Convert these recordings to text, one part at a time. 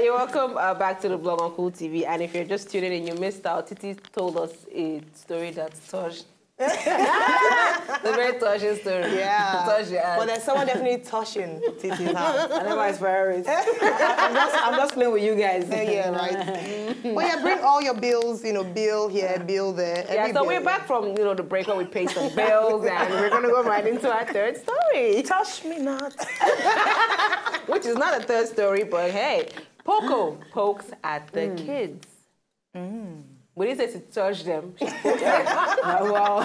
You're welcome back to the blog on Cool TV. And if you're just tuning in, you missed out. Titi told us a story that touched. The very touching story. Yeah. Touch your eyes. But there's someone definitely touching Titi's house. I never aspire it. I'm just playing with you guys. Yeah, right. Well, yeah, bring all your bills, bill here, bill there. Yeah, so we're back from, the break where we paid some bills, and we're going to go right into our third story. Touch me not. Which is not a third story, but hey, Poco pokes at the kids. We didn't say to touch them. Wow.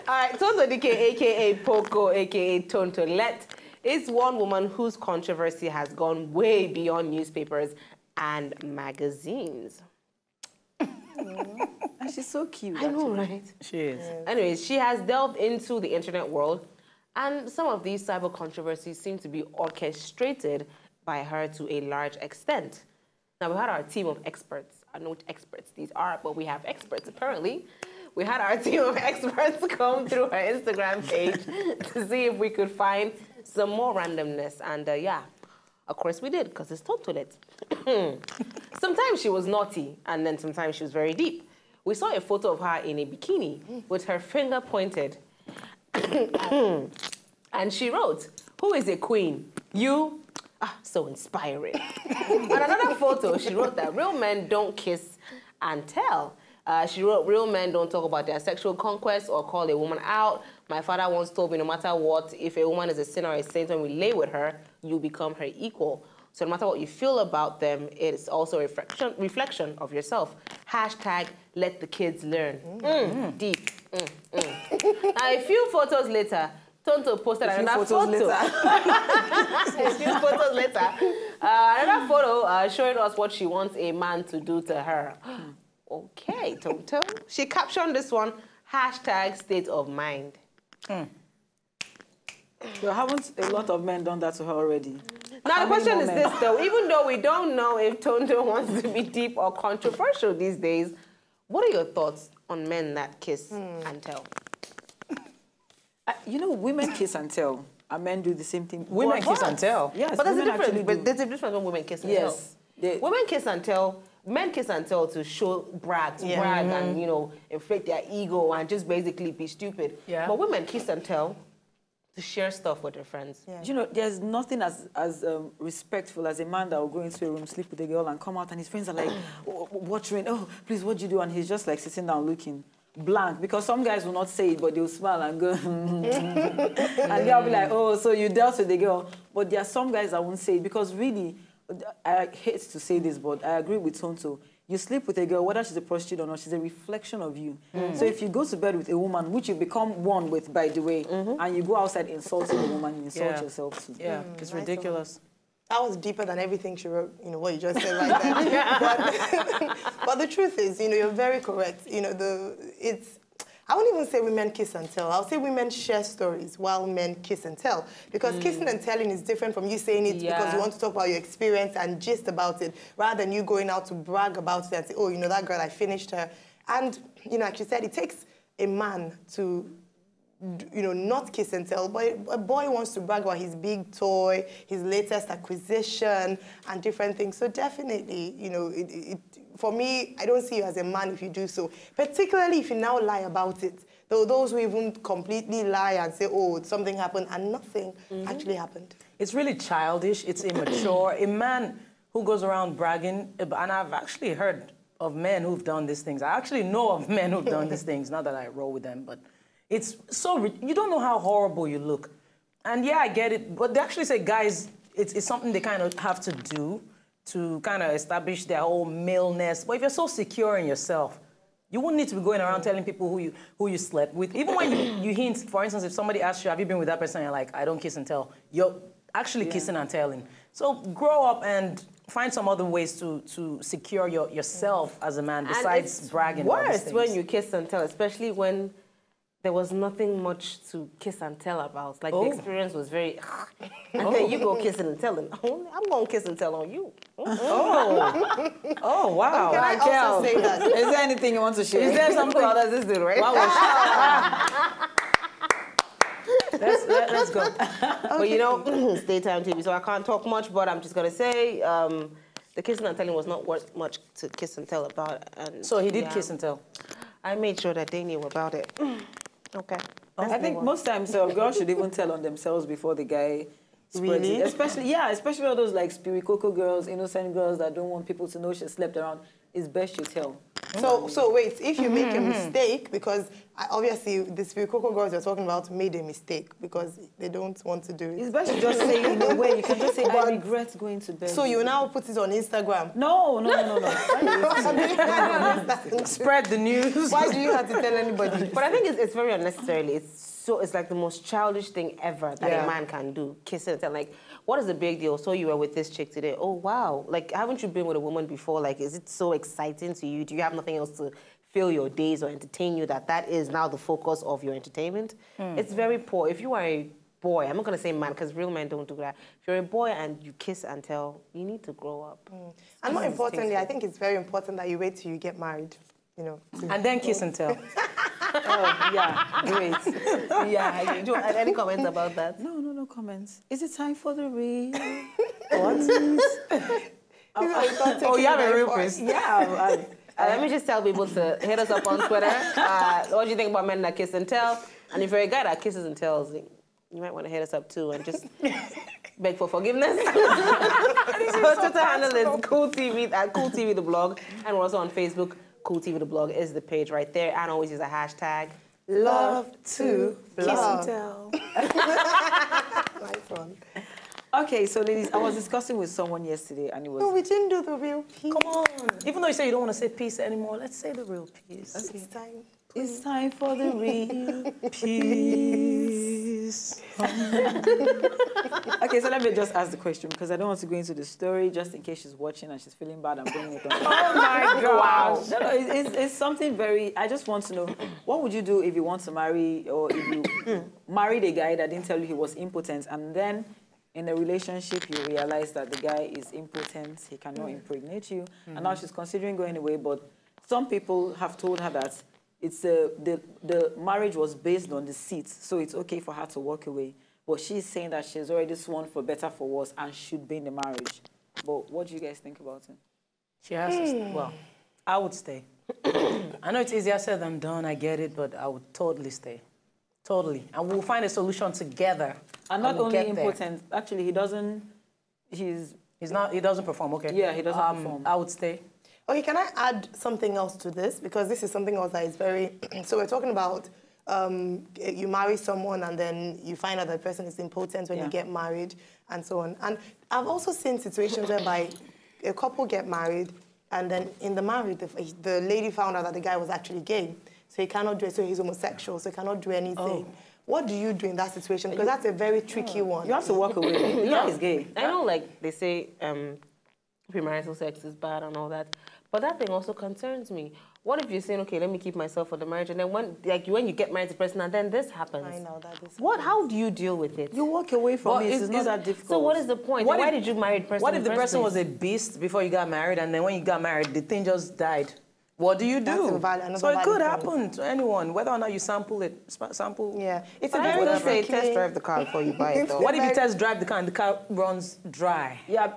All right, Tonto DK, a.k.a. Poco, a.k.a. Tonto is one woman whose controversy has gone way beyond newspapers and magazines. And she's so cute. I know, right? She is. Anyways, she has delved into the internet world, and some of these cyber controversies seem to be orchestrated by her to a large extent. Now, we had our team of experts. I don't know which experts these are, but we have experts, apparently. We had our team of experts come through her Instagram page to see if we could find some more randomness. And yeah, of course we did, because it's Tonto. Sometimes she was naughty, and then sometimes she was very deep. We saw a photo of her in a bikini with her finger pointed. And she wrote, "Who is a queen? You? Ah, so inspiring." On another photo, she wrote that real men don't kiss and tell. She wrote, "Real men don't talk about their sexual conquest or call a woman out. My father once told me no matter what, if a woman is a sinner or a saint, when we lay with her, you become her equal. So no matter what you feel about them, it's also a reflection of yourself. Hashtag let the kids learn." Deep. A few photos later, Tonto posted another photo. A few photos later, another photo showing us what she wants a man to do to her. Okay, Tonto. She captioned this one, hashtag state of mind. Well, haven't a lot of men done that to her already? Now, the question is this, though. Even though we don't know if Tonto wants to be deep or controversial these days, what are your thoughts on men that kiss and tell? Women kiss and tell, and men do the same thing. Women kiss and tell? Yes, but there's a difference. But There's a difference when women kiss and yes. tell. Women kiss and tell. Men kiss and tell to show brag and, inflate their ego and just basically be stupid. Yeah. But women kiss and tell to share stuff with their friends. Yeah. There's nothing as respectful as a man that will go into a room, sleep with a girl, and come out, and his friends are like, watching, oh, please, what'd you do? And he's just like sitting down looking blank, because some guys will not say it, but they'll smile and go, and they'll be like, oh, so you dealt with the girl. But there are some guys that won't say it, because really, I hate to say this, but I agree with Tonto. You sleep with a girl, whether she's a prostitute or not, she's a reflection of you. So if you go to bed with a woman, which you become one with, by the way, and you go outside insulting the woman, you insult yourself too. Yeah, it's ridiculous. That was deeper than everything she wrote, what you just said right there. But the truth is, you're very correct. I wouldn't even say women kiss and tell. I'll say women share stories while men kiss and tell. Because kissing and telling is different from you saying it because you want to talk about your experience and gist about it, rather than you going out to brag about it and say, oh, that girl, I finished her. And, like you said, it takes a man to not kiss and tell, but a boy wants to brag about his big toy, his latest acquisition, and different things. So definitely, for me, I don't see you as a man if you do so, particularly if you now lie about it. Though those who even completely lie and say, oh, something happened, and nothing actually happened. It's really childish. It's immature. A man who goes around bragging, and I've actually heard of men who've done these things. I actually know of men who've done these things, not that I roll with them, but it's so, you don't know how horrible you look. And yeah, I get it, but they actually say, guys, it's something they kind of have to do to kind of establish their whole maleness. But if you're so secure in yourself, you wouldn't need to be going around telling people who you slept with. Even when you hint, for instance, if somebody asks you, have you been with that person, and you're like, I don't kiss and tell. You're actually kissing and telling. So grow up and find some other ways to secure yourself as a man besides bragging about these things. Worse when you kiss and tell, especially when there was nothing much to kiss and tell about. Like, the experience was very... And then you go kissing and telling. I'm going to kiss and tell on you. Oh, wow. Can I also say that? Is there anything you want to share? Is there something others is doing, right? Let's go. But you know, it's daytime TV, so I can't talk much. But I'm just gonna say, the kissing and telling was not worth much to kiss and tell about. And So he did kiss and tell. I made sure that they knew about it. Okay. I think most times girls should even tell on themselves before the guy spreads it. Especially all those like spirikoko girls, innocent girls that don't want people to know she slept around. It's best you tell. So wait, if you make a mistake, because obviously the spirikoko girls you're talking about made a mistake because they don't want to do it. It's best you just say it in a way. You can just say, I regret going to bed. So you now put it on Instagram? No. Spread the news. Why do you have to tell anybody? But I think it's very unnecessarily. It's like the most childish thing ever that a man can do. Kissing and telling. Like, what is the big deal? So you were with this chick today. Oh, wow. Like, haven't you been with a woman before? Like, is it so exciting to you? Do you have nothing else to fill your days or entertain you that is now the focus of your entertainment? It's very poor. If you are a boy, I'm not going to say man because real men don't do that. If you're a boy and you kiss and tell, you need to grow up. And more importantly, I think it's very important that you wait till you get married. You know, and then kiss and tell. Oh, yeah, great. Yeah, do you have any comments about that? No comments. Is it time for the real? what? Oh, you have a real face. Yeah. Let me just tell people to hit us up on Twitter. What do you think about men that kiss and tell? And if you're a guy that kisses and tells, you might want to hit us up too and just beg for forgiveness. Our Twitter handle is CoolTV, at CoolTV the blog, and we're also on Facebook. Cool TV the blog is the page right there, and always use a hashtag love to kiss and tell. Nice one. Okay, so ladies, I was discussing with someone yesterday, and it was. No, we didn't do the real piece. Come on. Even though you say you don't want to say peace anymore, let's say the real piece. Okay. It's time. It's time for the real peace. Okay, so let me just ask the question because I don't want to go into the story just in case she's watching and she's feeling bad and bringing it on. Oh my God! No, it's something very. I just want to know what would you do if you want to marry or if you married a guy that didn't tell you he was impotent and then in a relationship you realize that the guy is impotent, he cannot impregnate you, and now she's considering going away, but some people have told her that it's the marriage was based on deceit, so it's okay for her to walk away. But she's saying that she's already sworn for better, for worse, and should be in the marriage. But what do you guys think about it? She has to stay. Well, I would stay. I know it's easier said than done, I get it, but I would totally stay. Totally. And we'll find a solution together. And not only impotent, actually, he doesn't perform, okay. Yeah, he doesn't perform. I would stay. Okay, can I add something else to this? Because this is something else that is very... So we're talking about you marry someone and then you find out that the person is impotent when you get married and so on. And I've also seen situations whereby a couple get married and then in the marriage, the lady found out that the guy was actually gay. So he cannot do it, so he's homosexual, so he cannot do anything. What do you do in that situation? Because that's a very tricky one. You have to walk away. The guy is gay. I know, like, they say premarital sex is bad and all that, but that thing also concerns me. What if you're saying, okay, let me keep myself for the marriage, and then when you get married to a person and then this happens? I know that is... How do you deal with it? You walk away from it. It's not that difficult. So what is the point? Why did you marry the person? What if the person was a beast before you got married, and then when you got married, the thing just died? What do you do? So it could happen to anyone, whether or not you sample it. Yeah. It's a very good say, test drive the car before you buy it, though. What if you test drive the car and the car runs dry? Yeah.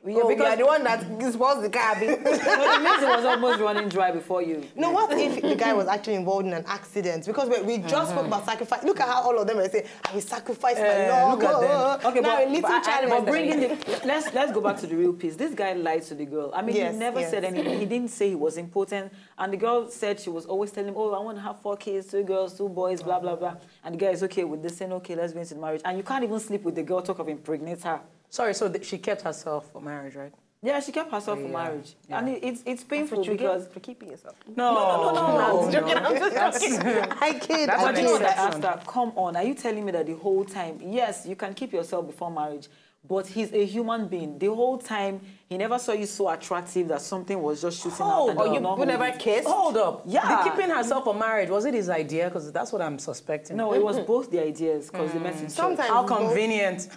Because the one that supposed the car be. No, it means it was almost running dry before you. No, what if the guy was actually involved in an accident? Because we just spoke about sacrifice. Look at how all of them are saying, I will sacrifice my Lord. Look at them. Okay, now a little child. But bringing let's go back to the real piece. This guy lied to the girl. I mean, he never said anything. He didn't say he was impotent. And the girl said she was always telling him, oh, I want to have 4 kids, 2 girls, 2 boys, blah, blah, blah. And the guy is okay with this, saying, okay, let's go into marriage. And you can't even sleep with the girl, talk of impregnate her. Sorry, so she kept herself for marriage, right? Yeah, she kept herself for marriage. Yeah. And it's painful because... For keeping yourself. No. I'm joking. I kid. But you know that after, come on, are you telling me that the whole time, yes, you can keep yourself before marriage, but he's a human being. The whole time, he never saw you so attractive that something was just shooting out. And you never kissed? Hold up. Yeah. The keeping herself for marriage, was it his idea? Because that's what I'm suspecting. No, it was both the ideas because they met in church. How convenient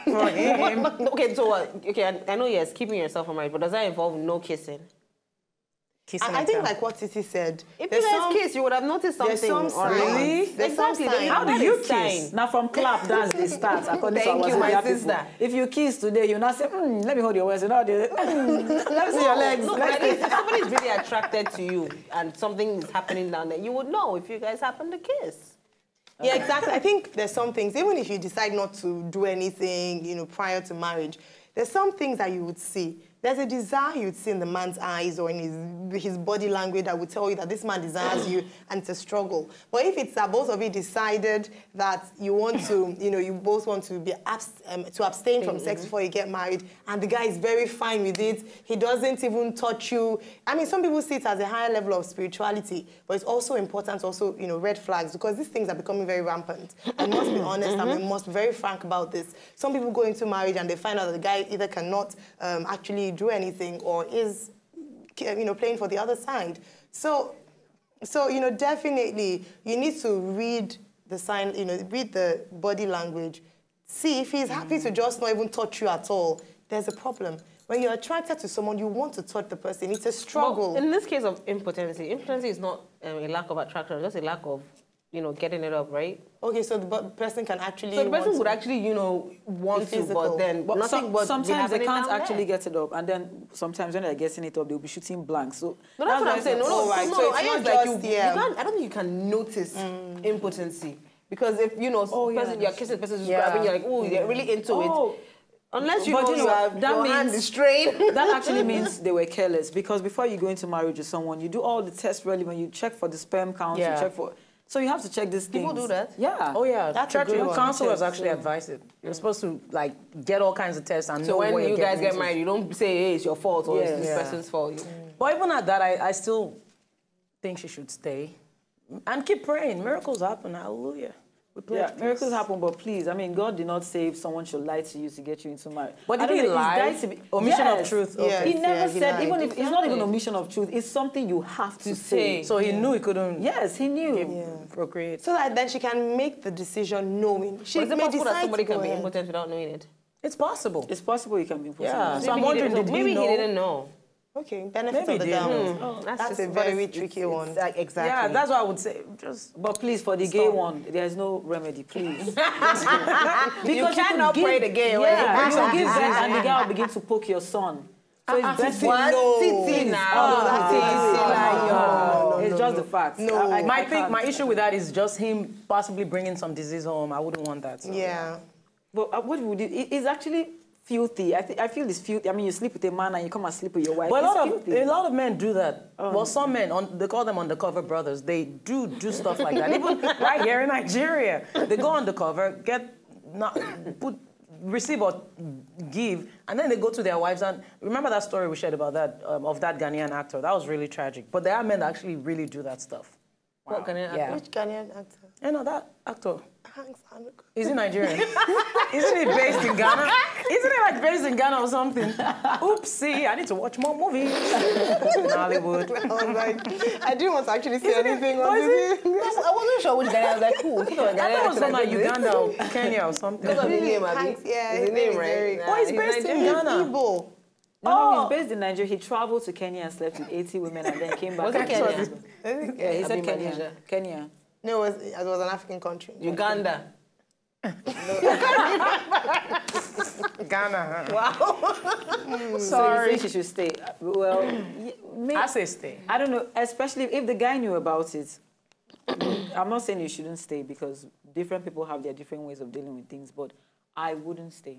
for him. Okay, so what? Okay, I know, yes, keeping yourself for marriage, but does that involve no kissing? Kissing I and think tell. like what Titi said. If you guys kiss, you would have noticed something. There's some Really? signs. There's some Exactly. signs. How do That you is kiss? sign. Now from clap, that's the start. According to Thank our you, my Wazobia people. sister. If you kiss today, you not say, let me hold your waist. You know, let me see your legs. No, but at least if somebody's really attracted to you and something is happening down there, you would know if you guys happen to kiss. Yeah, exactly. I think there's some things, even if you decide not to do anything, prior to marriage, there's some things that you would see. There's a desire you'd see in the man's eyes or in his body language that would tell you that this man desires you and it's a struggle. But if it's that both of you decided that you want to, you both want to be to abstain from sex before you get married, and the guy is very fine with it, he doesn't even touch you. I mean, some people see it as a higher level of spirituality, but it's also important, red flags, because these things are becoming very rampant. I must be honest, and we must be very frank about this. Some people go into marriage and they find out that the guy either cannot actually do anything or is playing for the other side. So definitely you need to read the sign, read the body language, see if he's happy to just not even touch you at all, there's a problem. When you're attracted to someone, you want to touch the person. It's a struggle. Well, in this case of impotency is not a lack of attraction, just a lack of getting it up, right? Okay, so the person can actually... So the person would actually, want to, but then nothing but sometimes they can't actually get it up, and then sometimes when they're getting it up, they'll be shooting blanks. So no, that's what I'm saying. No, right. no, So it's not just, I don't think you can notice impotency. Because if, person, you're kissing the person who's grabbing, you're like, oh, you're really into it. Unless you have your hand strained. That actually means they were careless, because before you go into marriage with someone, you do all the tests really. When you check for the sperm count, you check for... So you have to check these things. People do that? Yeah. Oh, yeah. That's a good one. Counselors actually advise it. You're supposed to, get all kinds of tests and know where when you guys get into. married, you don't say, hey, it's your fault or it's this person's fault. But even at that, I still think she should stay. And keep praying. Miracles happen. Hallelujah. Miracles happen, but please, I mean, God did not say someone should lie to you to get you into marriage. But did he lie? Omission of truth. Okay. He never said, lied. even if it's not even omission of truth, it's something you have to say. So he knew he couldn't. Yes, he knew. Procreate. So that then she can make the decision knowing. She But is it may possible that decide somebody to go can be ahead. impotent without knowing it? It's possible. It's possible you can be impotent. Yeah. So I'm Maybe wondering, did maybe he know? he didn't know. Okay, benefit Maybe of the he did. doubt. That's a very tricky one. Exactly. Yeah, that's what I would say. But please, for the gay one, there's no remedy, please. You cannot pray the gay away. Yeah, you will give birth and the guy will begin to poke your son. So it's best Titi now. It's just the fact. No. My issue with that is just him possibly bringing some disease home. I wouldn't want that. So. Yeah. But what would you... It's actually filthy. I feel it's filthy. I mean, you sleep with a man and you come and sleep with your wife. But It's a lot of men do that. Well, some men, they call them undercover brothers. They do stuff like that. Even right here in Nigeria, they go undercover, receive or give, and then they go to their wives. And remember that story we shared about that of that Ghanaian actor? That was really tragic. But there are men that actually really do that stuff. Wow. What Ghanaian actor? Which Ghanaian actor? You know that actor. Hanks Anuko. Is he Nigerian? Isn't he based in Ghana? Isn't he based in Ghana or something? Oopsie, I need to watch more movies in Hollywood. I was like, I didn't want to actually say anything on this. I wasn't sure which Ghanaian. I was like, cool. I I thought it was from like Uganda or Kenya or something. Because of the name, Hanks, yeah, his name, right? Oh, he's based in Ghana. Igbo. No, he's based in Nigeria. He traveled to Kenya and slept with 80 women and then came back. Was it Kenya? Yeah, he said Kenya. Malaysia. Kenya. No, it was an African country. Uganda. Ghana. Wow. So you think she should stay? Well, I say stay. I don't know, especially if the guy knew about it. I'm not saying you shouldn't stay because different people have their different ways of dealing with things, but I wouldn't stay.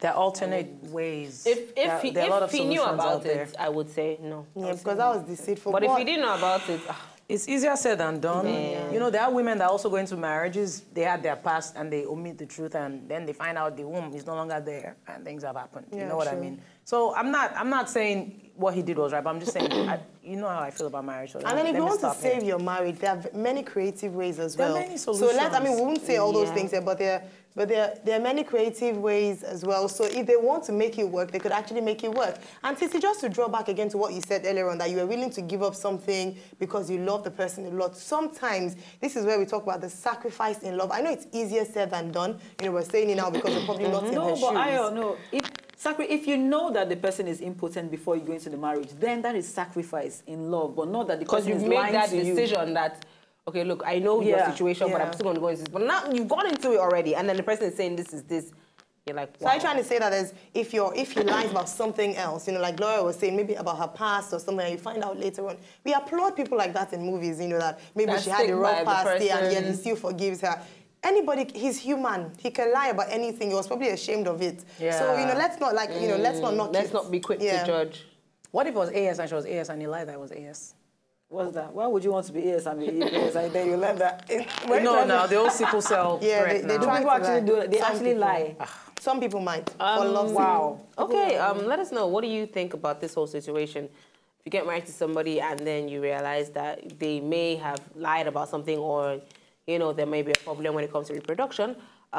There are alternate ways. If there are a lot of he knew solutions out about there. it, I would say no. Yeah, because that was deceitful. But if he didn't know about it, It's easier said than done. Yeah. You know, there are women that also go into marriages, they had their past and they omit the truth and then they find out the womb is no longer there and things have happened. Yeah, you know what I true. mean? So I'm not saying what he did was right, but I'm just saying, you know how I feel about marriage. So And then if let you me want to stop here. save your marriage, there are many creative ways as There are well. many So solutions. we won't say all those Yeah. things here, but there are many creative ways as well. So if they want to make it work, they could actually make it work. And Titi, just to draw back again to what you said earlier on, that you were willing to give up something because you love the person a lot. Sometimes, this is where we talk about the sacrifice in love. I know it's easier said than done. You know, we're saying it now because we're probably not in her shoes. No, but no. If you know that the person is impotent before you go into the marriage, then that is sacrifice in love, but not that the person is lying to you. Because you've made that decision that, okay, look, I know your situation, but I'm still going to go into this. But now you've gone into it already, and then the person is saying this is this. You're like, wow. So I'm trying to say that as if he lies about something else, like Gloria was saying, maybe about her past or something, and you find out later on. We applaud people like that in movies, that maybe she had a rough past and yet he still forgives her. Anybody, he's human. He can lie about anything. He was probably ashamed of it. Yeah. So, let's not let's not be quick to judge. What if it was AS and she was AS and he lied that it was AS? What's that? Why would you want to be AS and be AS? I then you learn that. No, the old sickle cell. Yeah, they try to actually do it. They actually lie. Some people might. For love. Wow. Okay, let us know. What do you think about this whole situation? If you get married to somebody and then you realize that they may have lied about something, or there may be a problem when it comes to reproduction,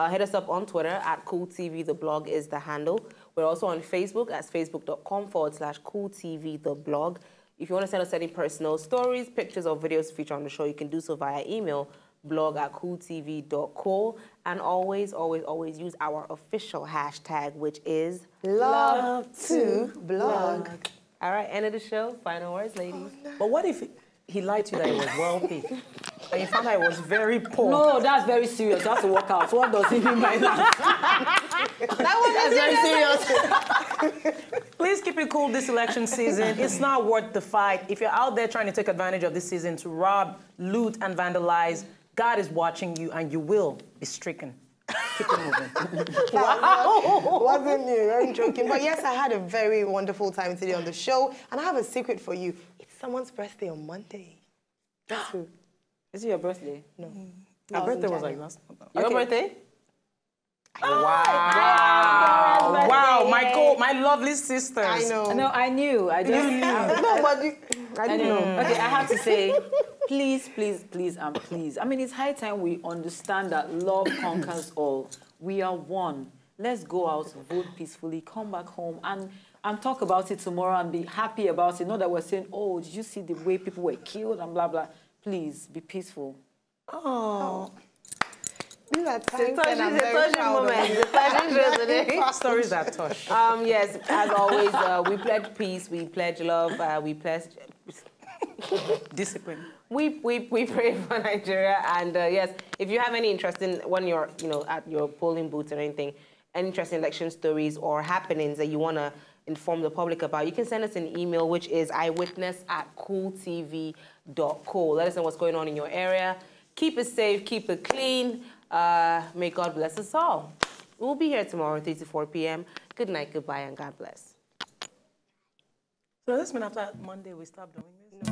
hit us up on Twitter at CoolTV. The blog is the handle. We're also on Facebook at facebook.com/CoolTV, the blog. If you want to send us any personal stories, pictures, or videos to feature on the show, you can do so via email, blog@cooltv.co. And always, always, always use our official hashtag, which is Love2Blog. All right, end of the show. Final words, ladies. Oh, no. But what if he lied to you that he was wealthy and you found out he was very poor? No, that's very serious. You have to work out. What does he mean by that? That's very serious. Please keep it cool this election season. It's not worth the fight. If you're out there trying to take advantage of this season to rob, loot, and vandalize, God is watching you and you will be stricken. Keep it moving. Wow. Wasn't me, I'm joking. But yes, I had a very wonderful time today on the show. And I have a secret for you. It's someone's birthday on Monday. Guess who? Is it your birthday? No. Our birthday was like last month. Your birthday? Wow, my lovely sisters. I know. No, I knew. I just No, but I didn't know. Okay, I have to say, please, please, please, and please. I mean, it's high time we understand that love conquers all. We are one. Let's go out, vote peacefully, come back home, and talk about it tomorrow and be happy about it. Not that we're saying, oh, did you see the way people were killed and blah, blah. Please, be peaceful. Oh. These are times It's a touching moment. It's a touching show today. Stories that touch. Yes, as always, we pledge peace, we pledge love, we pledge discipline. We pray for Nigeria, and yes, if you have any interest in when you're at your polling booth or anything, any interesting election stories or happenings that you want to inform the public about, you can send us an email, which is eyewitness@cooltv.co. Let us know what's going on in your area. Keep it safe, keep it clean. May God bless us all. We'll be here tomorrow, 3 to 4 p.m. Good night, goodbye, and God bless. So this mean after Monday we stop doing this?